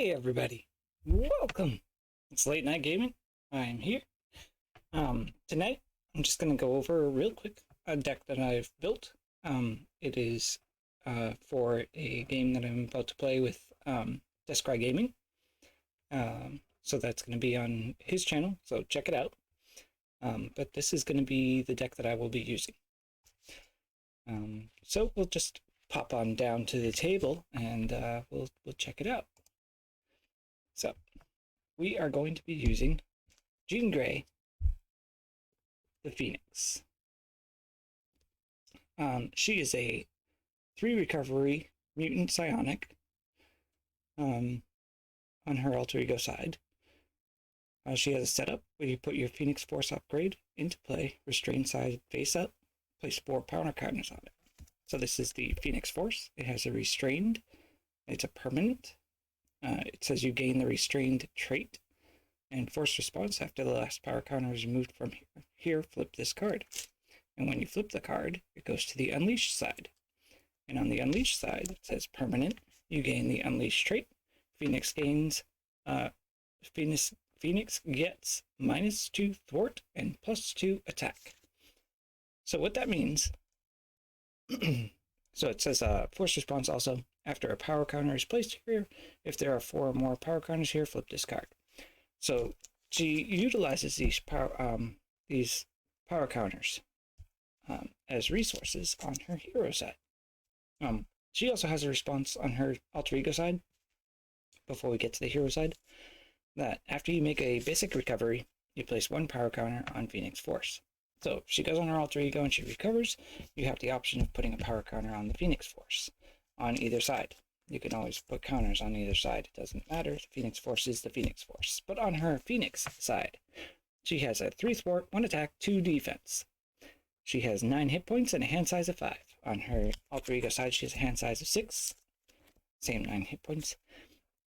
Hey everybody, welcome. It's Late Night Gaming. I'm here. Tonight I'm just gonna go over real quick a deck that I've built. It is for a game that I'm about to play with Descry Gaming. So that's gonna be on his channel, so check it out. But this is gonna be the deck that I will be using. So we'll just pop on down to the table and we'll check it out. So, we are going to be using Jean Grey, the Phoenix. She is a 3 recovery mutant psionic on her alter ego side. She has a setup where you put your Phoenix Force upgrade into play, restrained side face up, place 4 power counters on it. So this is the Phoenix Force. It has a restrained, it's a permanent. It says you gain the restrained trait and force response after the last power counter is removed from here. Flip this card. And when you flip the card, it goes to the unleashed side. And on the unleashed side, it says permanent. You gain the unleashed trait. Phoenix gains, Phoenix gets -2 thwart and +2 attack. So what that means, so it says force response also. After a power counter is placed here, if there are 4 or more power counters here, flip this card. So she utilizes these power counters as resources on her hero side. She also has a response on her alter ego side, before we get to the hero side, that after you make a basic recovery, you place 1 power counter on Phoenix Force. So if she goes on her alter ego and she recovers, you have the option of putting a power counter on the Phoenix Force on either side. You can always put counters on either side. It doesn't matter. The Phoenix Force is the Phoenix Force. But on her Phoenix side, she has a 3 thwart, 1 attack, 2 defense. She has 9 hit points and a hand size of 5. On her alter ego side, she has a hand size of 6. Same 9 hit points.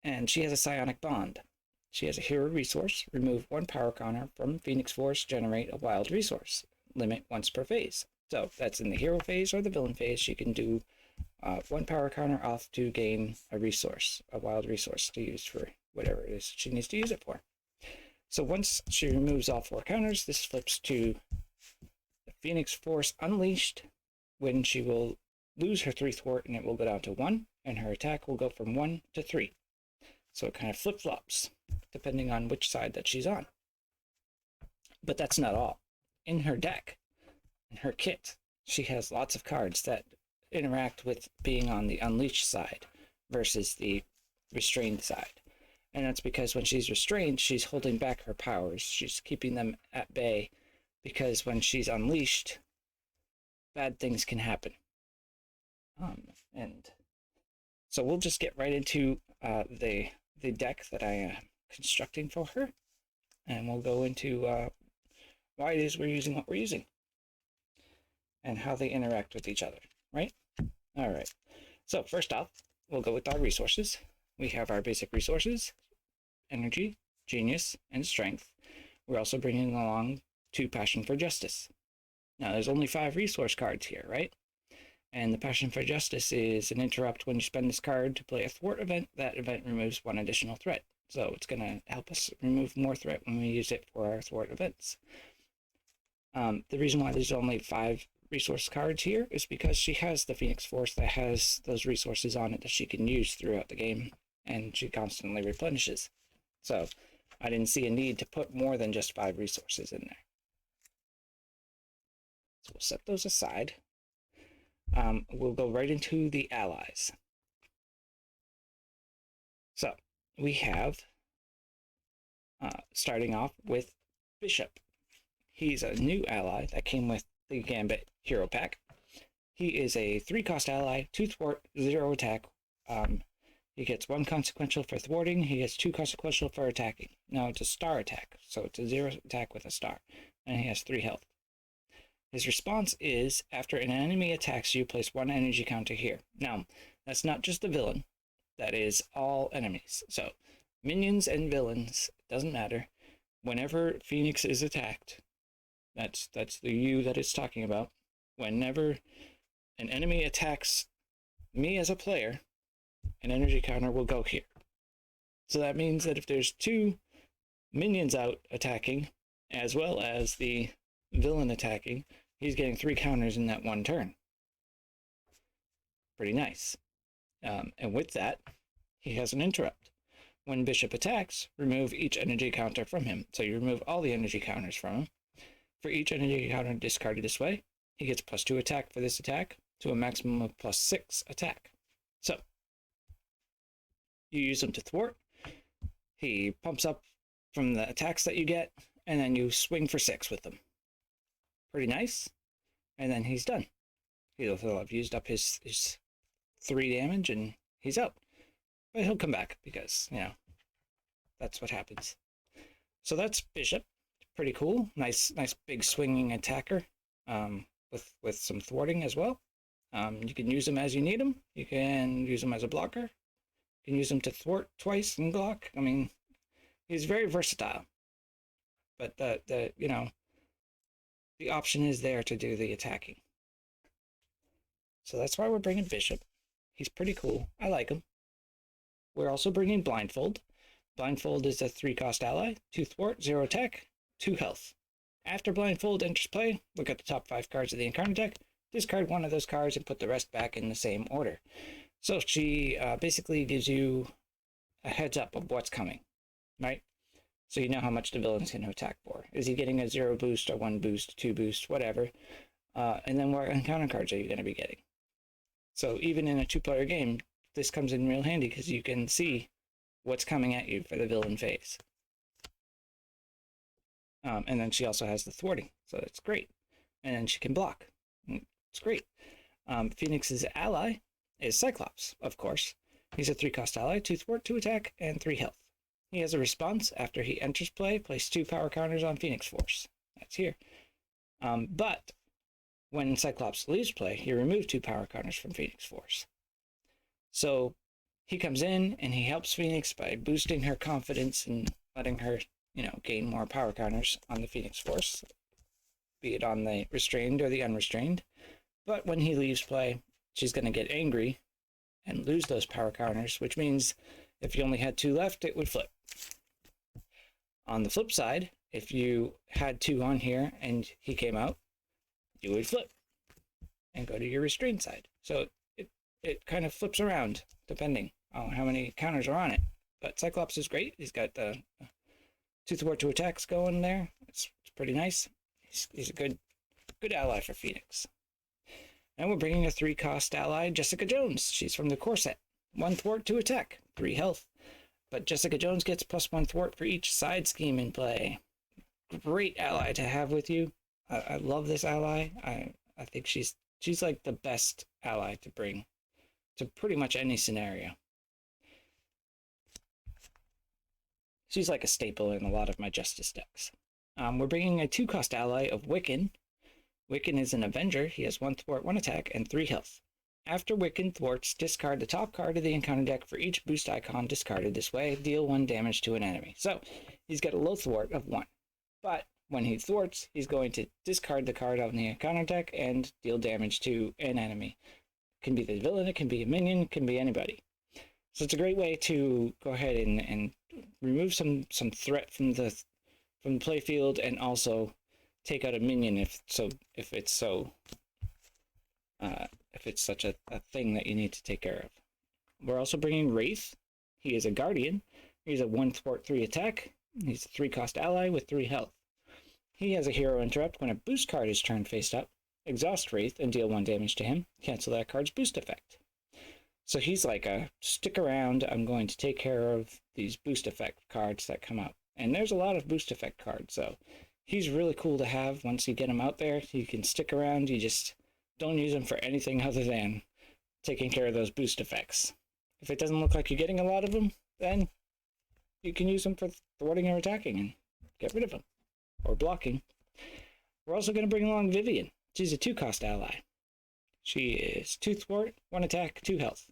And she has a psionic bond. She has a hero resource. Remove 1 power counter from Phoenix Force. Generate a wild resource. Limit once per phase. So that's in the hero phase or the villain phase. She can do 1 power counter off to gain a resource, a wild resource to use for whatever it is she needs to use it for. So once she removes all 4 counters, this flips to the Phoenix Force Unleashed, when she will lose her 3 thwart and it will go down to 1, and her attack will go from 1 to 3. So it kind of flip-flops, depending on which side that she's on. But that's not all. In her deck, in her kit, she has lots of cards that interact with being on the unleashed side versus the restrained side. And that's because when she's restrained, she's holding back her powers. She's keeping them at bay, because when she's unleashed, bad things can happen. And so we'll just get right into the deck that I am constructing for her, and we'll go into why it is we're using what we're using and how they interact with each other, right? All right. So first off, we'll go with our resources. We have our basic resources: energy, genius, and strength. We're also bringing along 2 passion for justice. Now, there's only 5 resource cards here, right? And the passion for justice is an interrupt when you spend this card to play a thwart event. That event removes 1 additional threat. So it's going to help us remove more threat when we use it for our thwart events. The reason why there's only 5 resource cards here is because she has the Phoenix Force that has those resources on it that she can use throughout the game, and she constantly replenishes. So I didn't see a need to put more than just 5 resources in there. So we'll set those aside. We'll go right into the allies. So we have, starting off with Bishop. He's a new ally that came with the Gambit Hero Pack. He is a 3-cost ally, 2 thwart, 0 attack. He gets 1 consequential for thwarting. He gets 2 consequential for attacking. Now it's a star attack, so it's a 0 attack with a star, and he has 3 health. His response is, after an enemy attacks you, place 1 energy counter here. Now, that's not just the villain. That is all enemies. So, minions and villains, doesn't matter. Whenever Phoenix is attacked, that's the you that it's talking about. Whenever an enemy attacks me as a player, an energy counter will go here. So that means that if there's 2 minions out attacking, as well as the villain attacking, he's getting 3 counters in that one turn. Pretty nice. And with that, he has an interrupt. When Bishop attacks, remove each energy counter from him. So you remove all the energy counters from him. For each energy counter discarded this way, he gets +2 attack for this attack to a maximum of +6 attack. So you use him to thwart. He pumps up from the attacks that you get, and then you swing for 6 with them. Pretty nice. And then he's done. He'll have used up his 3 damage, and he's out. But he'll come back because, that's what happens. So that's Bishop. Pretty cool. Nice big swinging attacker with some thwarting as well. You can use him as you need him. You can use him as a blocker. You can use him to thwart twice and block. I mean, he's very versatile. But the option is there to do the attacking. So that's why we're bringing Bishop. He's pretty cool. I like him. We're also bringing Blindfold. Blindfold is a 3-cost ally, 2 thwart, 0 attack, 2 health. After Blindfold enters play, look at the top 5 cards of the encounter deck, discard one of those cards, and put the rest back in the same order. So she basically gives you a heads up of what's coming, right? So you know how much the villain's going to attack for. Is he getting a 0 boost, a 1 boost, 2 boost, whatever? And then what encounter cards are you going to be getting? So even in a 2-player game, this comes in real handy because you can see what's coming at you for the villain phase. And then she also has the thwarting, so that's great. And then she can block. It's great. Phoenix's ally is Cyclops, of course. He's a 3-cost ally, 2 thwart, 2 attack, and 3 health. He has a response after he enters play. Place 2 power counters on Phoenix Force. That's here. But when Cyclops leaves play, he removes 2 power counters from Phoenix Force. So he comes in and he helps Phoenix by boosting her confidence and letting her, gain more power counters on the Phoenix Force, be it on the restrained or the unrestrained. But when he leaves play, she's going to get angry and lose those power counters, which means if you only had 2 left, it would flip. On the flip side, if you had 2 on here and he came out, you would flip and go to your restrained side. So it kind of flips around depending on how many counters are on it. But Cyclops is great. He's got the 2 thwart, 2 attacks going there. It's pretty nice. He's a good ally for Phoenix. And we're bringing a 3-cost ally, Jessica Jones. She's from the core set. 1 thwart, 2 attack, 3 health. But Jessica Jones gets +1 thwart for each side scheme in play. Great ally to have with you. I love this ally. I think she's like the best ally to bring to pretty much any scenario. She's like a staple in a lot of my Justice decks. We're bringing a 2-cost ally of Wiccan. Wiccan is an Avenger. He has 1 thwart, 1 attack, and 3 health. After Wiccan thwarts, discard the top card of the encounter deck for each boost icon discarded this way. Deal 1 damage to an enemy. So he's got a low thwart of 1. But when he thwarts, he's going to discard the card on the encounter deck and deal damage to an enemy. It can be the villain, it can be a minion, it can be anybody. So it's a great way to go ahead and remove some threat from the playfield and also take out a minion if it's such a thing that you need to take care of. We're also bringing Wraith. He is a Guardian. He's a 1 thwart, 3 attack. He's a 3-cost ally with 3 health. He has a hero interrupt when a boost card is turned face up. Exhaust Wraith and deal 1 damage to him. Cancel that card's boost effect. So he's like a stick around, I'm going to take care of these boost effect cards that come out. And there's a lot of boost effect cards, so he's really cool to have once you get him out there. You can stick around, you just don't use him for anything other than taking care of those boost effects. If it doesn't look like you're getting a lot of them, then you can use them for thwarting or attacking and get rid of them. Or blocking. We're also going to bring along Vivian. She's a 2-cost ally. She is 2 thwart, 1 attack, 2 health.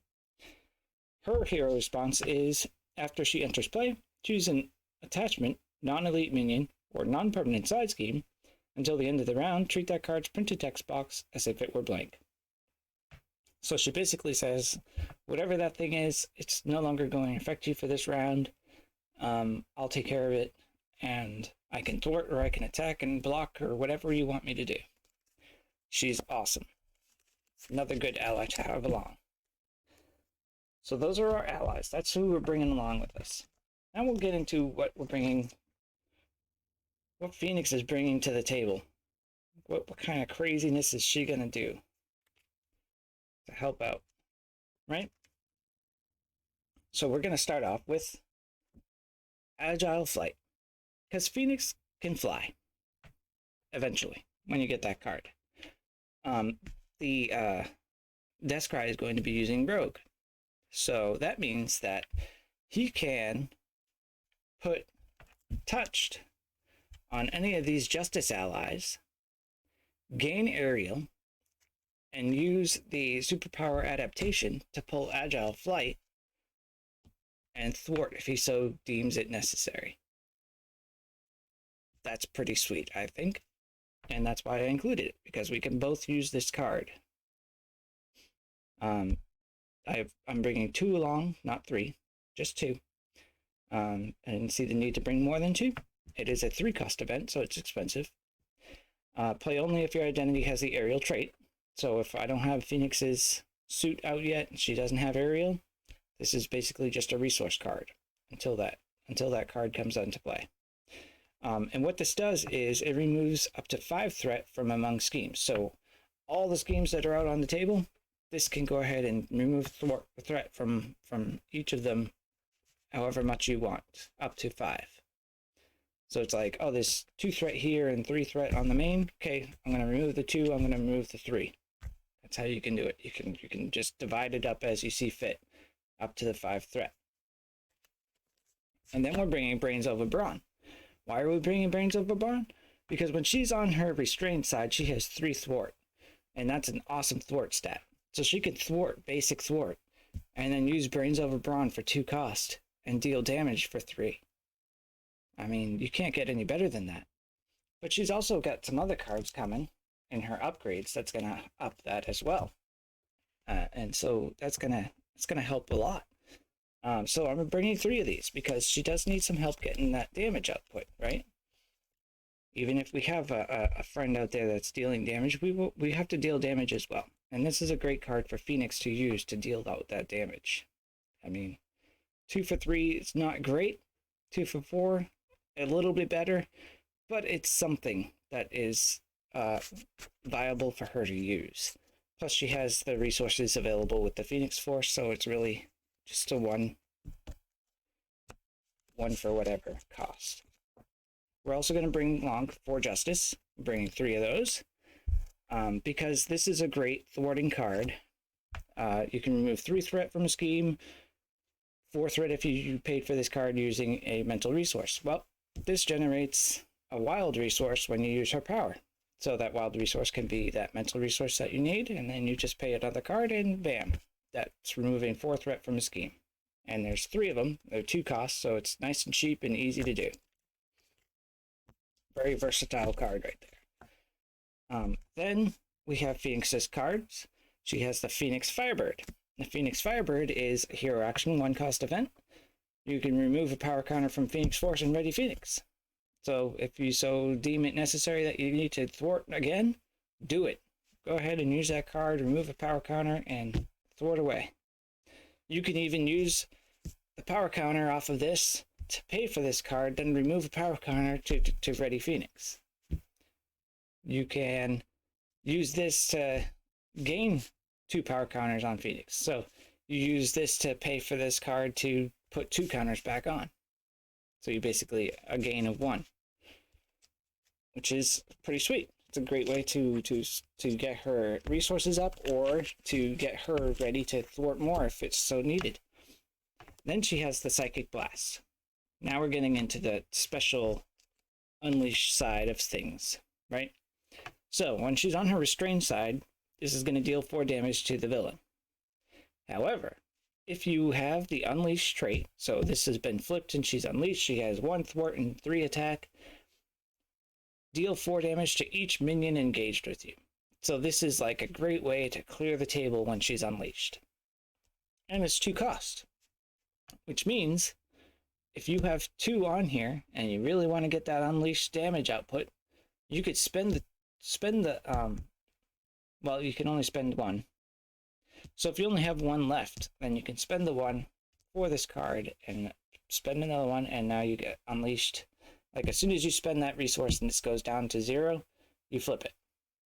Her hero response is, after she enters play, choose an attachment, non-elite minion, or non-permanent side scheme. Until the end of the round, treat that card's printed text box as if it were blank. So she basically says, whatever that thing is, it's no longer going to affect you for this round. I'll take care of it, and I can thwart or I can attack and block or whatever you want me to do. She's awesome. Another good ally to have along. So those are our allies. That's who we're bringing along with us. Now we'll get into what Phoenix is bringing to the table. What kind of craziness is she gonna do to help out, right? So we're gonna start off with Agile Flight, because Phoenix can fly eventually when you get that card. The Descry is going to be using Rogue, so that means that he can put touched on any of these Justice allies, gain aerial, and use the superpower adaptation to pull Agile Flight and thwart if he so deems it necessary. That's pretty sweet, I think, and that's why I included it, because we can both use this card. I'm bringing 2 along, not 3, just 2. I didn't see the need to bring more than 2. It is a 3-cost event, so it's expensive. Play only if your identity has the aerial trait. So if I don't have Phoenix's suit out yet and she doesn't have aerial, this is basically just a resource card until that card comes into play. And what this does is it removes up to 5 threat from among schemes. So all the schemes that are out on the table, this can go ahead and remove the threat from each of them however much you want, up to 5. So it's like, oh, there's 2 threat here and 3 threat on the main. Okay, I'm going to remove the 2, I'm going to remove the 3. That's how you can do it. You can just divide it up as you see fit, up to the 5 threat. And then we're bringing Brains over Brawn. Why are we bringing Brains over Brawn? Because when she's on her restrained side, she has 3 thwart. And that's an awesome thwart stat. So she can thwart, basic thwart, and then use Brains over Brawn for 2 cost and deal damage for 3. I mean, you can't get any better than that. But she's also got some other cards coming in her upgrades that's going to up that as well. And so it's gonna help a lot. So I'm bringing 3 of these because she does need some help getting that damage output, right? Even if we have a friend out there that's dealing damage, we have to deal damage as well. And this is a great card for Phoenix to use to deal out that damage. I mean, 2 for 3 is not great. 2 for 4, a little bit better, but it's something that is viable for her to use. Plus, she has the resources available with the Phoenix Force, so it's really just a one for whatever cost. We're also going to bring along 4 Justice, bringing 3 of those, because this is a great thwarting card. You can remove 3 threat from a scheme, 4 threat if you paid for this card using a mental resource. Well, this generates a wild resource when you use her power. So that wild resource can be that mental resource that you need, and then you just pay another card, and bam, that's removing 4 threat from a scheme. And there's 3 of them. They're 2 costs, so it's nice and cheap and easy to do. Very versatile card right there. Then we have Phoenix's cards. She has the Phoenix Firebird. The Phoenix Firebird is a hero action 1-cost event. You can remove a power counter from Phoenix Force and ready Phoenix. So if you so deem it necessary that you need to thwart again, do it. Go ahead and use that card, remove a power counter, and thwart away. You can even use the power counter off of this to pay for this card, then remove a power counter to ready Phoenix. You can use this to gain 2 power counters on Phoenix. So you use this to pay for this card to put 2 counters back on. So you basically a gain of 1, which is pretty sweet. It's a great way to get her resources up or to get her ready to thwart more if it's so needed. Then she has the Psychic Blast. Now we're getting into the special Unleash side of things, right? So when she's on her restrained side, this is going to deal 4 damage to the villain. However, if you have the Unleash trait, so this has been flipped and she's unleashed, she has 1 thwart and 3 attack, deal 4 damage to each minion engaged with you. So this is like a great way to clear the table when she's unleashed. And it's 2 cost, which means if you have 2 on here and you really want to get that unleashed damage output, you could spend the well, you can only spend 1. So if you only have 1 left, then you can spend the 1 for this card and spend another 1, and now you get unleashed. Like, as soon as you spend that resource and this goes down to 0, you flip it,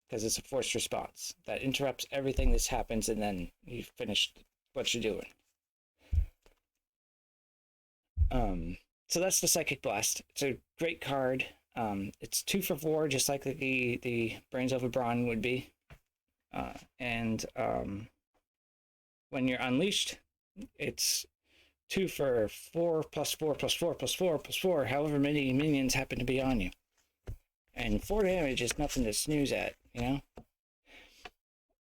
because it's a forced response that interrupts everything this happens, and then you finish what you're doing. So that's the Psychic Blast. It's a great card. It's 2 for 4, just like the Brains Over Brawn would be. When you're unleashed, it's 2 for 4 plus 4 plus 4 plus 4 plus 4, however many minions happen to be on you. And 4 damage is nothing to snooze at, you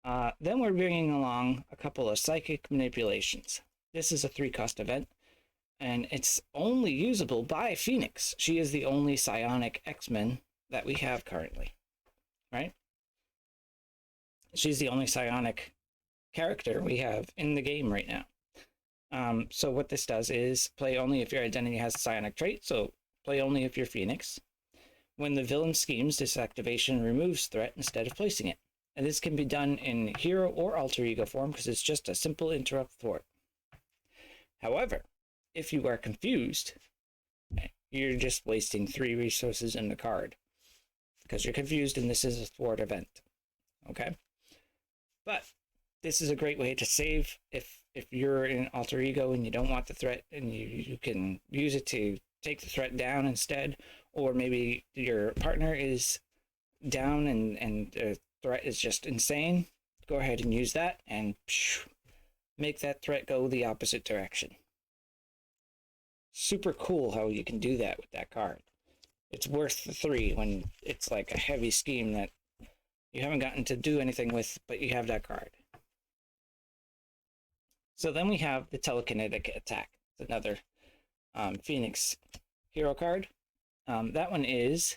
know? Then we're bringing along a couple of Psychic Manipulations. This is a 3-cost event, and it's only usable by Phoenix. She is the only psionic X-Men that we have currently, right? She's the only psionic character we have in the game right now. So what this does is play only if your identity has a psionic trait, so play only if you're Phoenix. When the villain schemes, this activation removes threat instead of placing it. And this can be done in hero or alter ego form because it's just a simple interrupt thwart. However, if you are confused, you're just wasting 3 resources in the card because you're confused and this is a thwart event. Okay? But this is a great way to save if you're in alter ego and you don't want the threat, and you can use it to take the threat down instead, or maybe your partner is down and the threat is just insane. Go ahead and use that and make that threat go the opposite direction. Super cool how you can do that with that card. It's worth the 3 when it's like a heavy scheme that you haven't gotten to do anything with, but you have that card. So then we have the Telekinetic Attack. It's another Phoenix hero card. That one is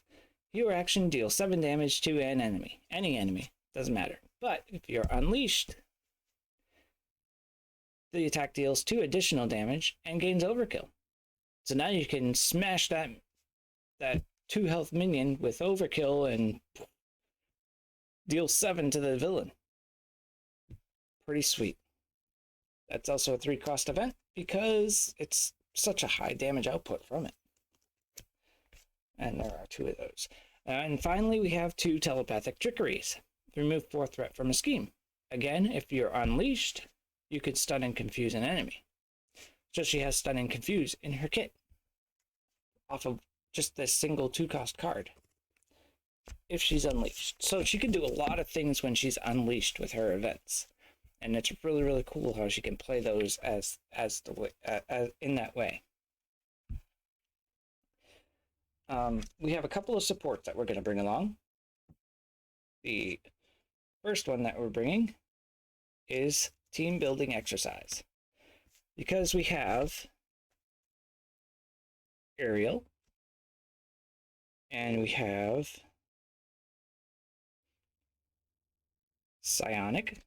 hero action, deal 7 damage to an enemy. Any enemy, doesn't matter. But if you're unleashed, the attack deals 2 additional damage and gains overkill. So now you can smash that 2 health minion with overkill and deal 7 to the villain. Pretty sweet. That's also a 3-cost event because it's such a high damage output from it. And there are 2 of those. And finally, we have 2 Telepathic Trickeries. Remove 4 threat from a scheme. Again, if you're unleashed, you could stun and confuse an enemy. So she has stun and confuse in her kit off of just this single 2-cost card if she's unleashed. So she can do a lot of things when she's unleashed with her events. And it's really, really cool how she can play those as in that way. We have a couple of supports that we're going to bring along. The first one that we're bringing is Team Building Exercise. Because we have Ariel, and we have Psionic,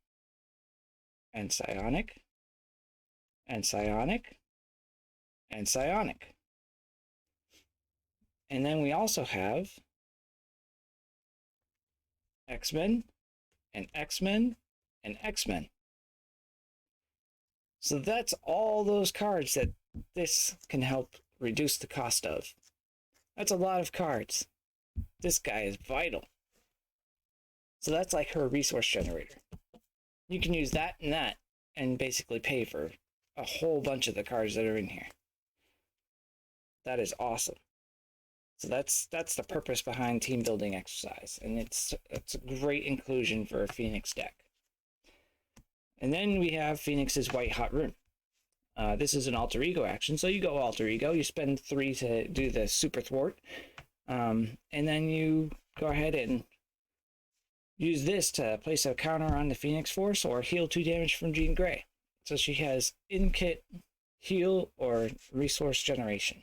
and Psionic, and Psionic, and Psionic. And then we also have X-Men, and X-Men, and X-Men. So that's all those cards that this can help reduce the cost of. That's a lot of cards. This guy is vital. So that's like her resource generator. You can use that and basically pay for a whole bunch of the cards that are in here. That is awesome. So that's the purpose behind Team Building Exercise, and it's a great inclusion for a Phoenix deck. And then we have Phoenix's White Hot Rune. This is an alter ego action, so you go alter ego, you spend 3 to do the super thwart, and then you go ahead and use this to place a counter on the Phoenix Force or heal 2 damage from Jean Grey. So she has in-kit, heal, or resource generation.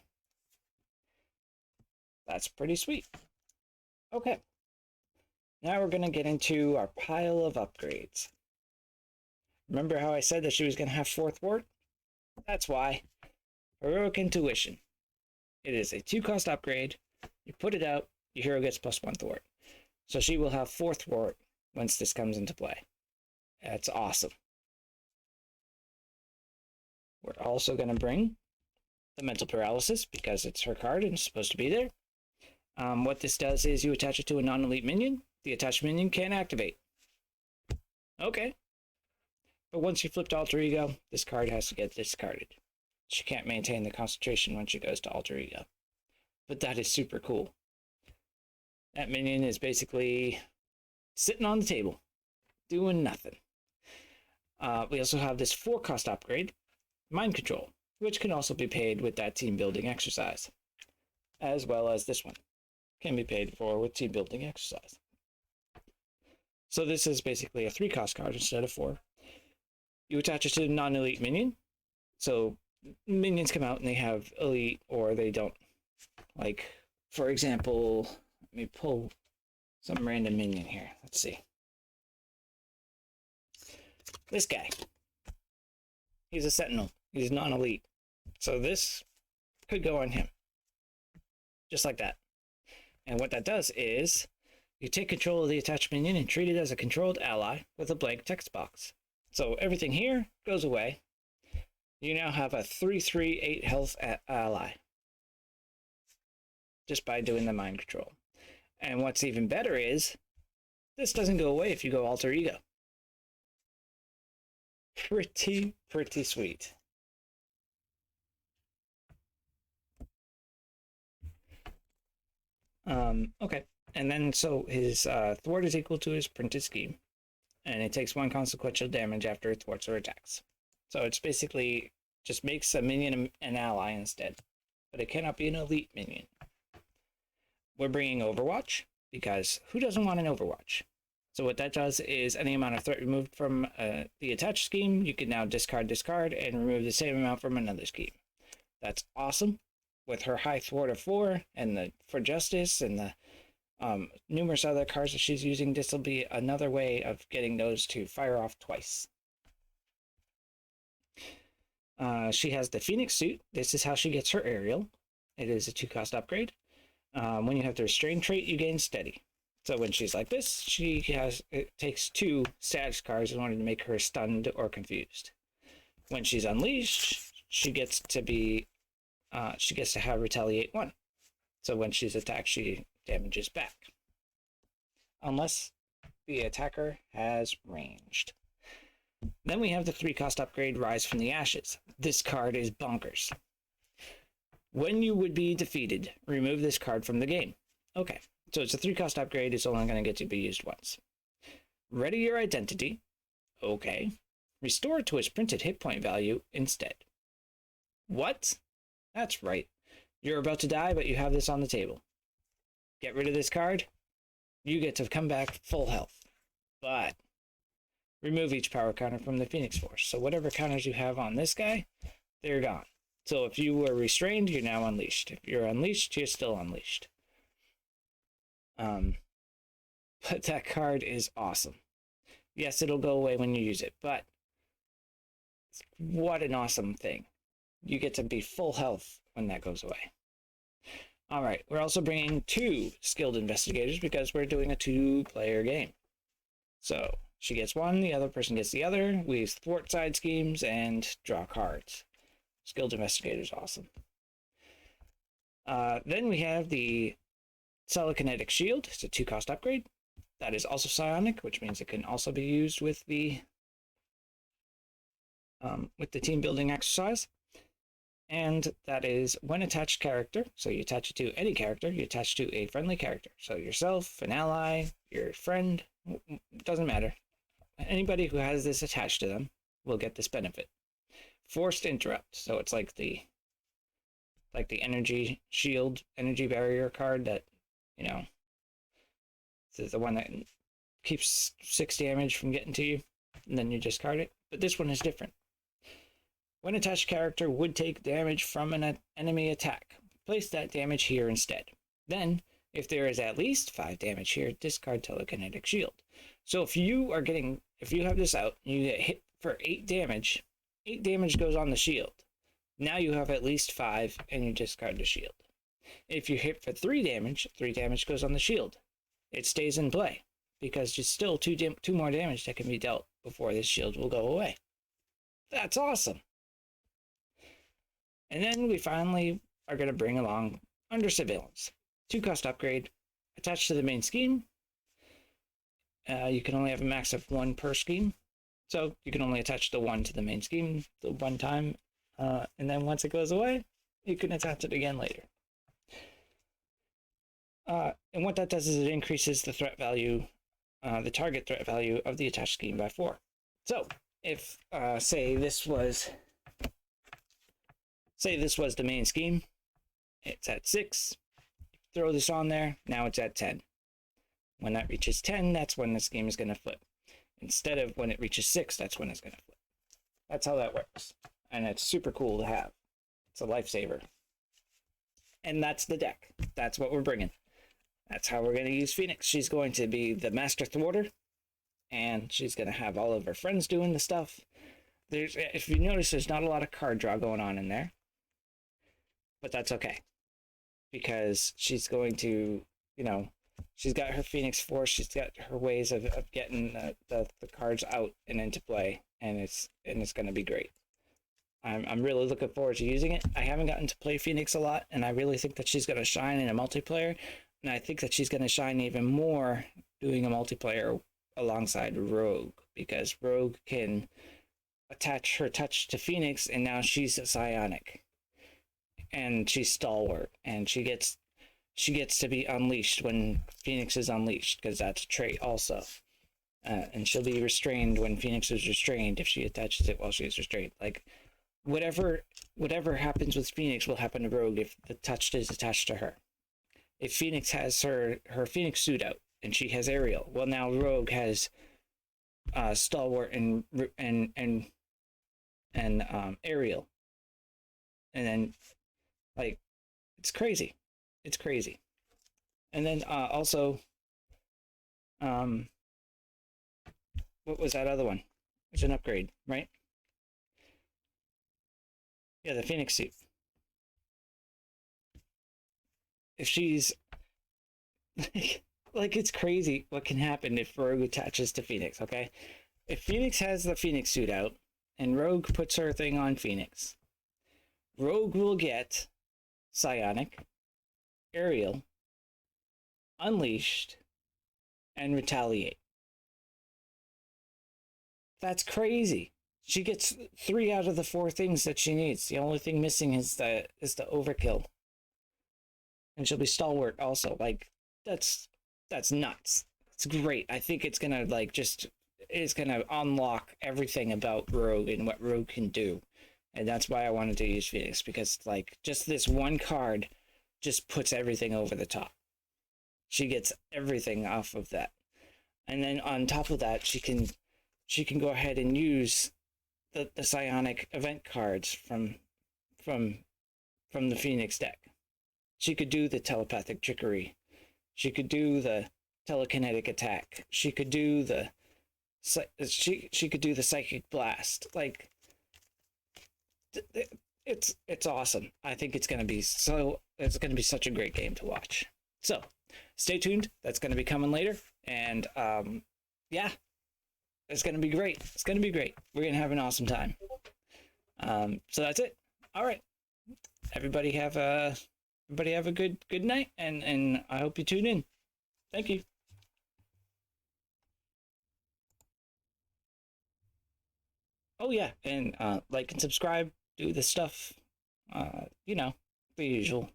That's pretty sweet. Okay. Now we're going to get into our pile of upgrades. Remember how I said that she was going to have 4th thwart? That's why. Heroic Intuition. It is a 2-cost upgrade. You put it out, your hero gets +1 thwart. So she will have 4 thwart once this comes into play. That's awesome. We're also going to bring the Mental Paralysis because it's her card and it's supposed to be there. What this does is you attach it to a non-elite minion. The attached minion can't activate. Okay. But once you flip to Alter Ego, this card has to get discarded. She can't maintain the concentration when she goes to Alter Ego. But that is super cool. That minion is basically sitting on the table, doing nothing. We also have this 4-cost upgrade, Mind Control, which can also be paid with that team building exercise, as well as this one can be paid for with team building exercise. So this is basically a 3-cost card instead of 4. You attach it to a non-elite minion, so minions come out and they have elite or they don't. Like, for example, let me pull some random minion here. Let's see. This guy. He's a sentinel. He's non-elite. So this could go on him. Just like that. And what that does is you take control of the attached minion and treat it as a controlled ally with a blank text box. So everything here goes away. You now have a 3/3/8 health ally. Just by doing the mind control. And what's even better is this doesn't go away if you go Alter Ego. Pretty sweet. Okay. And then so his thwart is equal to his printed scheme. And it takes 1 consequential damage after it thwarts or attacks. So it's basically just makes a minion an ally instead. But it cannot be an elite minion. We're bringing Overwatch, because who doesn't want an Overwatch? So what that does is any amount of threat removed from the attached scheme, you can now discard, and remove the same amount from another scheme. That's awesome. With her high thwart of 4, and the For Justice, and the numerous other cards that she's using, this will be another way of getting those to fire off twice. She has the Phoenix suit. This is how she gets her aerial. It is a 2-cost upgrade. When you have the Restrain trait, you gain Steady. So when she's like this, it takes 2 status cards in order to make her stunned or confused. When she's unleashed, she gets to have Retaliate 1. So when she's attacked, she damages back. Unless the attacker has ranged. Then we have the 3-cost upgrade, Rise from the Ashes. This card is bonkers. When you would be defeated, remove this card from the game. Okay, so it's a 3-cost upgrade. It's only going to get to be used once. Ready your identity. Okay. Restore it to its printed hit point value instead. What? That's right. You're about to die, but you have this on the table. Get rid of this card. You get to come back full health. But remove each power counter from the Phoenix Force. So whatever counters you have on this guy, they're gone. So if you were restrained, you're now unleashed. If you're unleashed, you're still unleashed. But that card is awesome. Yes, it'll go away when you use it, but what an awesome thing. You get to be full health when that goes away. All right, we're also bringing 2 skilled investigators because we're doing a 2-player game. So she gets 1, the other person gets the other. We use thwart side schemes and draw cards. Skilled investigators, awesome. Then we have the Telekinetic Shield. It's a 2-cost upgrade. That is also psionic, which means it can also be used with the team building exercise. And that is when attached character. So you attach it to any character. You attach to a friendly character. So yourself, an ally, your friend. Doesn't matter. Anybody who has this attached to them will get this benefit. Forced Interrupt. So it's like the energy shield, energy barrier card that, you know, is the one that keeps 6 damage from getting to you, and then you discard it. But this one is different. When attached character would take damage from an enemy attack, place that damage here instead. Then, if there is at least 5 damage here, discard Telekinetic Shield. So if you have this out, and you get hit for 8 damage, 8 damage goes on the shield. Now you have at least 5, and you discard the shield. If you hit for 3 damage goes on the shield. It stays in play because there's still two more damage that can be dealt before this shield will go away. That's awesome. And then we finally are going to bring along Under Surveillance. 2-cost upgrade attached to the main scheme. You can only have a max of 1 per scheme. So you can only attach the 1 to the main scheme the one time. And then once it goes away, you can attach it again later. And what that does is it increases the threat value, the target threat value of the attached scheme by 4. So if, say this was the main scheme, it's at 6, throw this on there, now it's at 10. When that reaches 10, that's when the scheme is going to flip. Instead of when it reaches 6, that's when it's going to flip. That's how that works. And it's super cool to have. It's a lifesaver. And that's the deck. That's what we're bringing. That's how we're going to use Phoenix. She's going to be the master thwarter. And she's going to have all of her friends doing the stuff. If you notice, there's not a lot of card draw going on in there. But that's okay. Because she's going to, she's got her Phoenix Force. She's got her ways of getting the cards out and into play. And it's going to be great. I'm really looking forward to using it. I haven't gotten to play Phoenix a lot, and I really think that she's going to shine in a multiplayer. And I think that she's going to shine even more doing a multiplayer alongside Rogue, because Rogue can attach her touch to Phoenix, and now she's a psionic. And she's stalwart, and she gets to be unleashed when Phoenix is unleashed, because that's a trait also. And she'll be restrained when Phoenix is restrained if she attaches it while she is restrained. Like, whatever happens with Phoenix will happen to Rogue if the touch is attached to her. If Phoenix has her Phoenix suit out and she has Aerial, well, now Rogue has Stalwart and Aerial, and then like it's crazy. And then also, what was that other one? It's an upgrade, right? Yeah, the Phoenix suit. If she's like it's crazy what can happen if Rogue attaches to Phoenix, okay? If Phoenix has the Phoenix suit out and Rogue puts her thing on Phoenix, Rogue will get Psionic, Aerial, Unleashed, and Retaliate. That's crazy. She gets 3 out of the 4 things that she needs. The only thing missing is the overkill. And she'll be stalwart also. Like, that's nuts. It's great. I think it's gonna it's gonna unlock everything about Rogue and what Rogue can do. And that's why I wanted to use Phoenix, because like just this one card just puts everything over the top. She gets everything off of that. And then on top of that, she can go ahead and use the psionic event cards from the Phoenix deck. She could do the telepathic trickery. She could do the telekinetic attack. She could do the she could do the psychic blast. Like, it's awesome. I think it's going to be such a great game to watch. So stay tuned. That's going to be coming later. And yeah, it's going to be great. It's going to be great. We're going to have an awesome time. So that's it. All right. Everybody have a good night, and I hope you tune in. Thank you. Oh yeah, and like and subscribe, do the stuff, the usual.